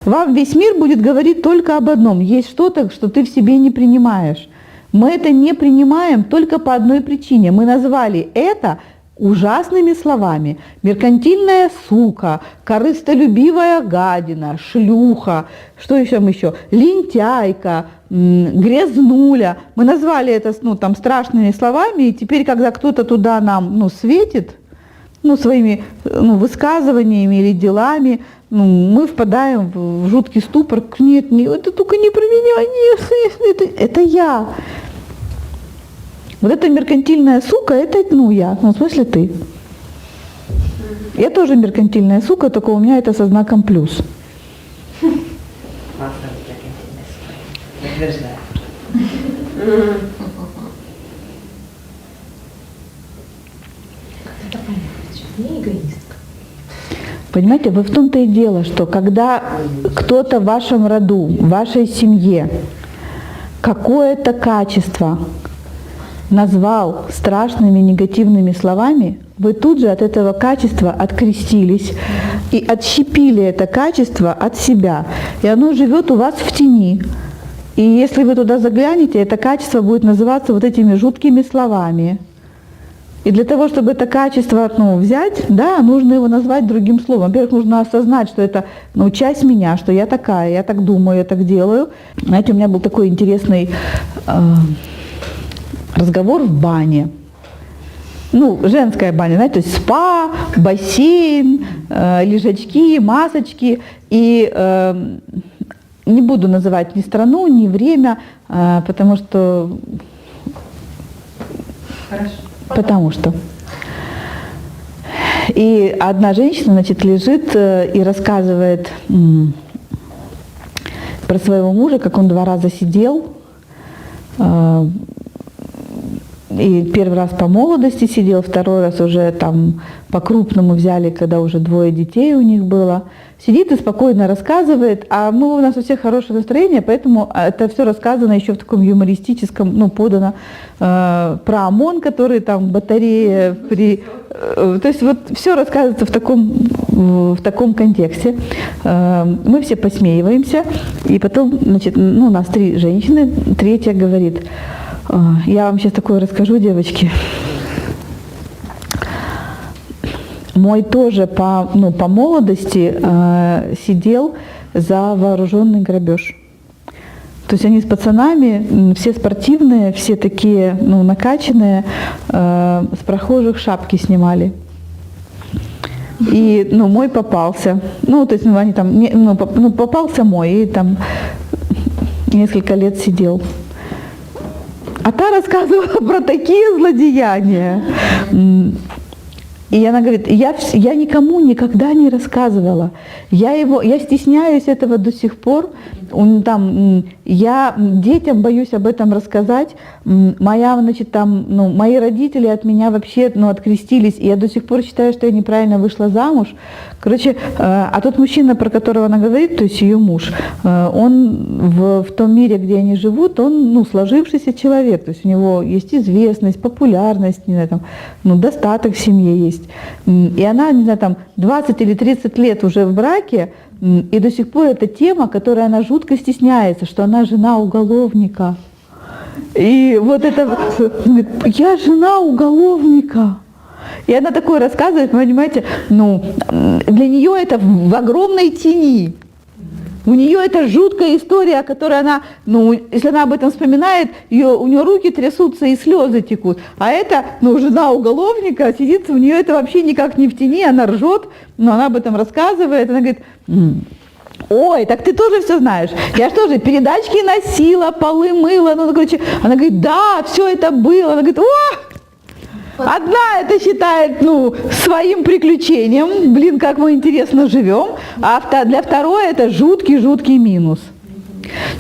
Вам весь мир будет говорить только об одном. Есть что-то, что ты в себе не принимаешь. Мы это не принимаем только по одной причине. Мы назвали это ужасными словами. Меркантильная сука, корыстолюбивая гадина, шлюха, что еще? Лентяйка, грязнуля. Мы назвали это страшными словами, и теперь, когда кто-то туда нам светит, своими высказываниями или делами, мы впадаем в жуткий ступор. Нет, это только не про меня, нет, это я. Вот эта меркантильная сука, это я, в смысле ты. Я тоже меркантильная сука, только у меня это со знаком плюс. Понимаете, вы в том-то и дело, что когда кто-то в вашем роду, в вашей семье какое-то качество назвал страшными негативными словами, вы тут же от этого качества открестились и отщепили это качество от себя. И оно живет у вас в тени. И если вы туда заглянете, это качество будет называться вот этими жуткими словами. И для того, чтобы это качество взять, нужно его назвать другим словом. Во-первых, нужно осознать, что это часть меня, что я такая, я так думаю, я так делаю. Знаете, у меня был такой интересный разговор в бане. Женская баня, знаете, то есть спа, бассейн, лежачки, масочки. И не буду называть ни страну, ни время, потому что... Хорошо. Потому что. И одна женщина, лежит и рассказывает про своего мужа, как он 2 раза сидел. И первый раз по молодости сидел, 2-й раз уже по-крупному взяли, когда уже 2 детей у них было. Сидит и спокойно рассказывает, а у нас у всех хорошее настроение, поэтому это все рассказано еще в таком юмористическом, подано про ОМОН, который батарея то есть все рассказывается в таком контексте. Мы все посмеиваемся, и потом, у нас 3 женщины, 3-я говорит: я вам сейчас такое расскажу, девочки. Мой тоже по молодости сидел за вооруженный грабеж. То есть они с пацанами, все спортивные, все такие накачанные, с прохожих шапки снимали. И мой попался. То есть они попался мой, и несколько лет сидел. А та рассказывала про такие злодеяния. И она говорит: я никому никогда не рассказывала. Я стесняюсь этого до сих пор. Я детям боюсь об этом рассказать. Мои родители от меня вообще открестились. И я до сих пор считаю, что я неправильно вышла замуж. А тот мужчина, про которого она говорит, то есть ее муж, он в том мире, где они живут, он сложившийся человек. То есть у него есть известность, популярность, достаток в семье есть. И она, 20 или 30 лет уже в браке, и до сих пор это тема, которой она жутко стесняется, что она жена уголовника. И вот это, я жена уголовника. И она такое рассказывает, понимаете, для нее это в огромной тени. У нее это жуткая история, которая она, если она об этом вспоминает, у нее руки трясутся и слезы текут. А это, жена уголовника, сидит, у нее это вообще никак не в тени, она ржет, но она об этом рассказывает, она говорит: ой, так ты тоже все знаешь. Я же тоже передачки носила, полы мыла. Она говорит: да, все это было. Она говорит: одна это считает, своим приключением, как мы интересно живем, а для второй это жуткий минус.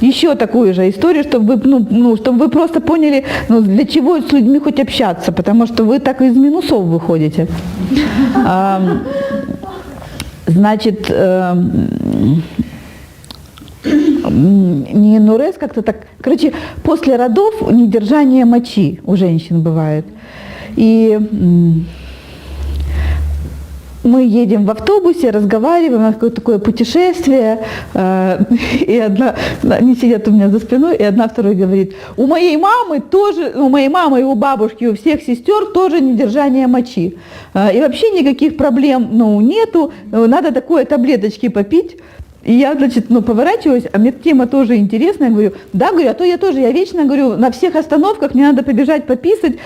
Еще такую же историю, чтобы вы просто поняли, для чего с людьми хоть общаться, потому что вы так из минусов выходите. Значит, не нурез, как-то так, после родов недержание мочи у женщин бывает. И мы едем в автобусе, разговариваем, у нас какое-то такое путешествие, и они сидят у меня за спиной, и одна второй говорит, у моей мамы и у бабушки, у всех сестер тоже недержание мочи. И вообще никаких проблем нету, надо такое таблеточки попить. И я, значит, поворачиваюсь, а мне тема тоже интересная, я говорю, да, говорю, а то я вечно, говорю, на всех остановках мне надо побежать пописать,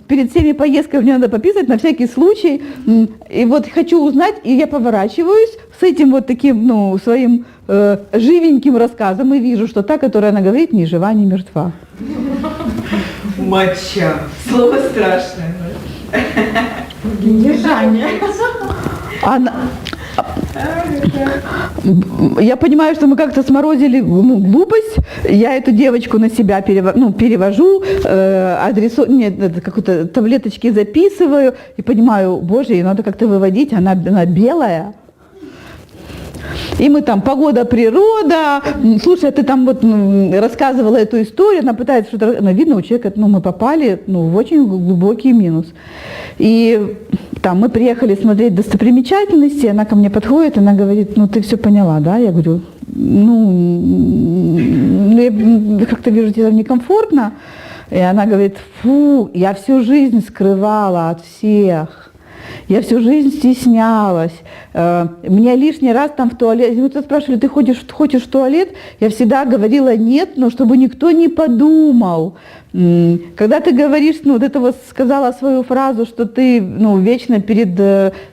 перед всеми поездками мне надо пописать на всякий случай, и вот хочу узнать, и я поворачиваюсь с этим вот таким, своим живеньким рассказом, и вижу, что та, которая она говорит, ни жива, ни мертва. Моча. Слово страшное. Недержание. Я понимаю, что мы как-то сморозили глупость. Я эту девочку на себя перевожу, какую-то таблеточки записываю и понимаю, боже, ее надо как-то выводить, она белая. И мы там, погода, природа, слушай, а ты там вот рассказывала эту историю, она пытается что-то, видно, у человека, мы попали в очень глубокий минус. И там мы приехали смотреть достопримечательности, она ко мне подходит, она говорит, ты все поняла, да? Я говорю, я как-то вижу, тебе там некомфортно. И она говорит, фу, я всю жизнь скрывала от всех. Я всю жизнь стеснялась. Меня лишний раз там в туалет... Мы спрашивали, ты хочешь в туалет? Я всегда говорила нет, но чтобы никто не подумал. Когда ты говоришь, сказала свою фразу, что ты, вечно перед...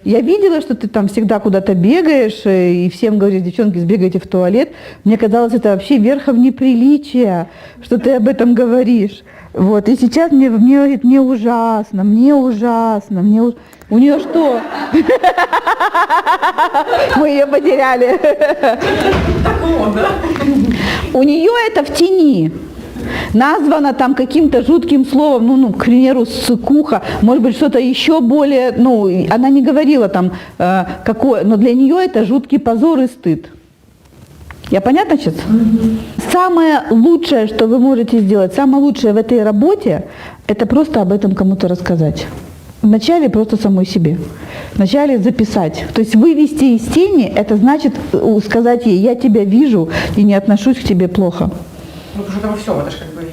Я видела, что ты там всегда куда-то бегаешь, и всем говоришь, девчонки, сбегайте в туалет. Мне казалось, это вообще верхом неприличия, что ты об этом говоришь. Вот, и сейчас мне говорит, мне ужасно. У нее что? Мы ее потеряли. У нее это в тени. Названо там каким-то жутким словом, к примеру, ссыкуха, может быть, что-то еще более, она не говорила там какое, но для нее это жуткий позор и стыд. Я понятно сейчас? Самое лучшее, что вы можете сделать, самое лучшее в этой работе, это просто об этом кому-то рассказать. Вначале просто самой себе. Вначале записать. То есть вывести из тени, это значит сказать ей, я тебя вижу и не отношусь к тебе плохо. Потому что это во всем, это же как бы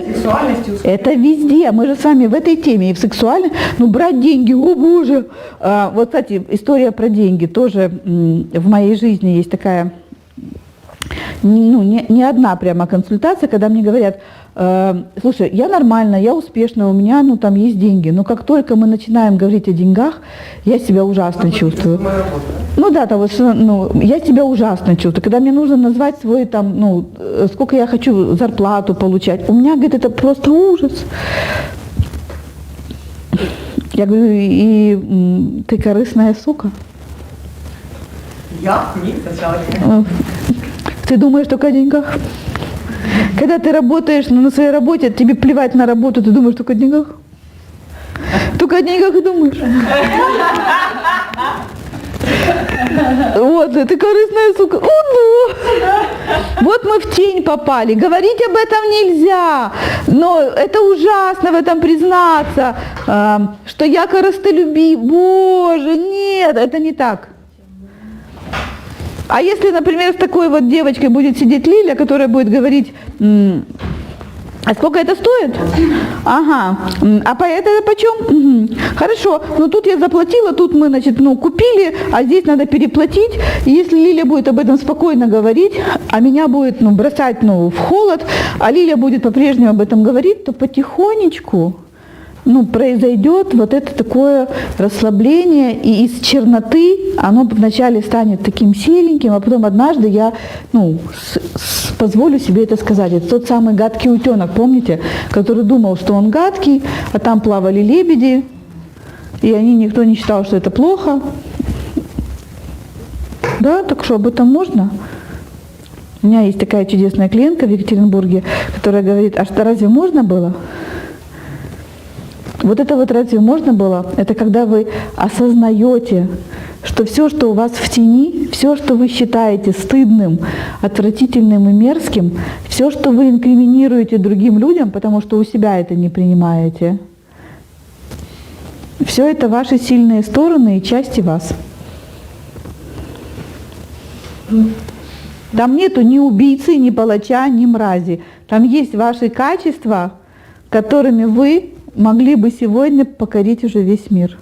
и сексуальность, и это везде. Мы же с вами в этой теме и в сексуальной. Брать деньги, о боже. Вот, кстати, история про деньги тоже в моей жизни есть такая, не одна прямо консультация, когда мне говорят, слушай, я нормально, я успешна, у меня, там есть деньги, но как только мы начинаем говорить о деньгах, я себя ужасно чувствую. Я себя ужасно чувствую. Когда мне нужно назвать свой, сколько я хочу зарплату получать, у меня, говорит, это просто ужас. Я говорю, и ты корыстная сука. Я? Нет, сначала. Ты думаешь только о деньгах? Когда ты работаешь на своей работе, тебе плевать на работу, ты думаешь только о деньгах? Только о деньгах и думаешь. Вот, ты корыстная сука. Вот мы в тень попали. Говорить об этом нельзя. Но это ужасно в этом признаться, что я корыстолюбив. Боже, нет, это не так. А если, например, с такой вот девочкой будет сидеть Лиля, которая будет говорить, а сколько это стоит? Ага, а это почем? Хорошо, тут я заплатила, тут мы, купили, а здесь надо переплатить. И если Лиля будет об этом спокойно говорить, а меня будет, бросать, в холод, а Лиля будет по-прежнему об этом говорить, то потихонечку произойдет вот это такое расслабление, и из черноты оно вначале станет таким сереньким, а потом однажды я, позволю себе это сказать. Это тот самый гадкий утенок, помните, который думал, что он гадкий, а там плавали лебеди, и никто не считал, что это плохо. Да, так что об этом можно? У меня есть такая чудесная клиентка в Екатеринбурге, которая говорит, а что, разве можно было? Вот это вот разве можно было? Это когда вы осознаете, что все, что у вас в тени, все, что вы считаете стыдным, отвратительным и мерзким, все, что вы инкриминируете другим людям, потому что у себя это не принимаете, Все это ваши сильные стороны и части вас. Там нету ни убийцы, ни палача, ни мрази. Там есть ваши качества, которыми вы могли бы сегодня покорить уже весь мир.